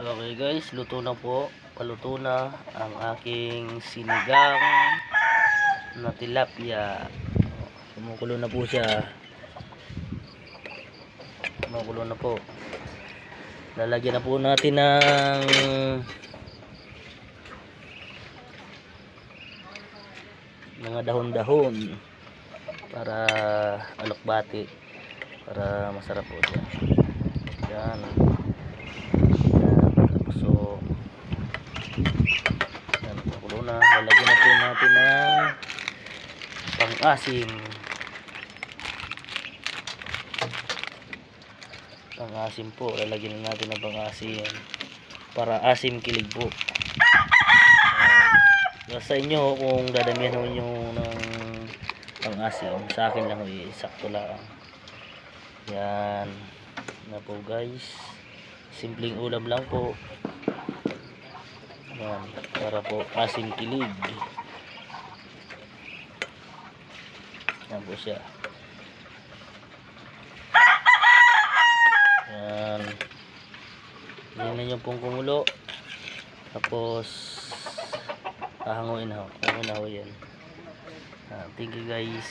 Okay guys, luto na po. Paluto na ang aking sinigang na tilapia. Kumukulo na po siya. Kumukulo na po. Lalagyan na po natin ng mga dahon-dahon para alokbati, para masarap po siya. Yan. So, yan, pakulo na. Lalagyan na po natin ng pang-asim. Pang-asim po. Lalagyan na natin ng pang-asim para asim kilig po. Sa inyo kung dadamihan ho nyo ng pang-asim. Sa akin lang, sakto lang. Yan na po guys. Simpleng ulam lang po. Yan, para po asim kilig. Yan po siya. Yan. Yan na nyo pong kumulo. Tapos hahanguin ho. Hahanguin ho yan. Thank you guys.